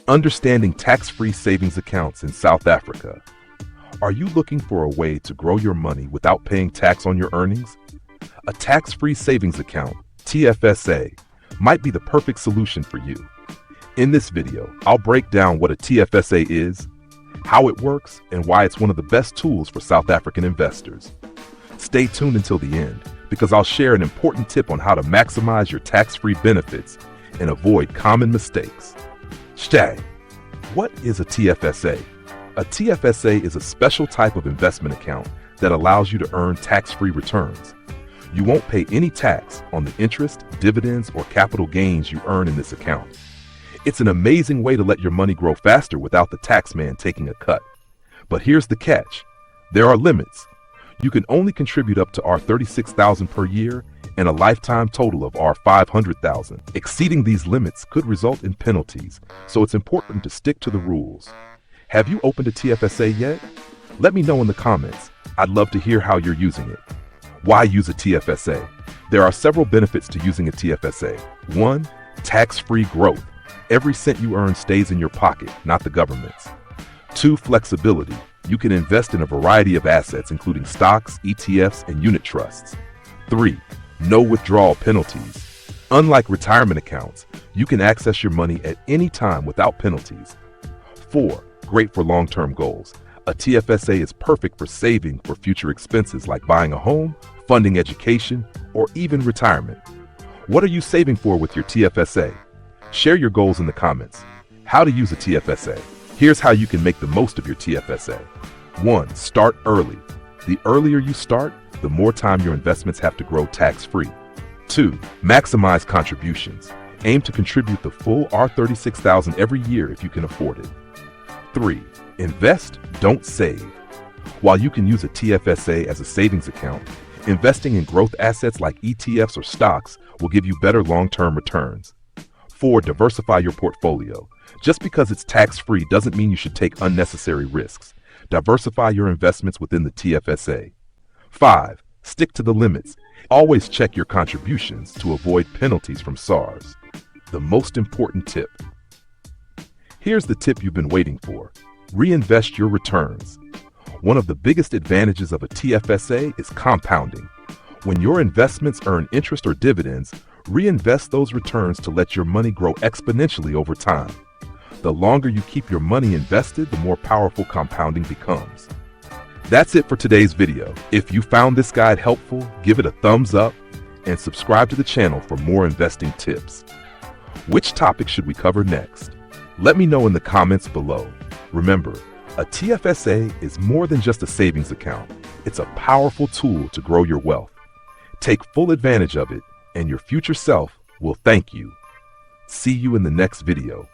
Understanding tax-free savings accounts in South Africa. Are you looking for a way to grow your money without paying tax on your earnings? A tax-free savings account, TFSA, might be the perfect solution for you. In this video, I'll break down what a TFSA is, how it works, and why it's one of the best tools for South African investors. Stay tuned until the end, because I'll share an important tip on how to maximize your tax-free benefits and avoid common mistakes. Stay. What is a TFSA? A TFSA is a special type of investment account that allows you to earn tax-free returns. You won't pay any tax on the interest, dividends, or capital gains you earn in this account. It's an amazing way to let your money grow faster without the tax man taking a cut. But here's the catch. There are limits. You can only contribute up to R36,000 per year and a lifetime total of R500,000. Exceeding these limits could result in penalties, so it's important to stick to the rules. Have you opened a TFSA yet? Let me know in the comments. I'd love to hear how you're using it. Why use a TFSA? There are several benefits to using a TFSA. 1. Tax-free growth. Every cent you earn stays in your pocket, not the government's. 2. Flexibility. You can invest in a variety of assets, including stocks, ETFs, and unit trusts. 3. No withdrawal penalties. Unlike retirement accounts, you can access your money at any time without penalties. 4. Great for long-term goals. A TFSA is perfect for saving for future expenses like buying a home, funding education, or even retirement. What are you saving for with your TFSA? Share your goals in the comments. How to use a TFSA. Here's how you can make the most of your TFSA. 1. Start early. The earlier you start, the more time your investments have to grow tax-free. 2. Maximize contributions. Aim to contribute the full R36,000 every year if you can afford it. 3. Invest, don't save. While you can use a TFSA as a savings account, investing in growth assets like ETFs or stocks will give you better long-term returns. 4. Diversify your portfolio. Just because it's tax-free doesn't mean you should take unnecessary risks. Diversify your investments within the TFSA. 5. Stick to the limits. Always check your contributions to avoid penalties from SARS. The most important tip. Here's the tip you've been waiting for. Reinvest your returns. One of the biggest advantages of a TFSA is compounding. When your investments earn interest or dividends, reinvest those returns to let your money grow exponentially over time. The longer you keep your money invested, the more powerful compounding becomes. That's it for today's video. If you found this guide helpful, give it a thumbs up and subscribe to the channel for more investing tips. Which topic should we cover next? Let me know in the comments below. Remember, a TFSA is more than just a savings account. It's a powerful tool to grow your wealth. Take full advantage of it, and your future self will thank you. See you in the next video.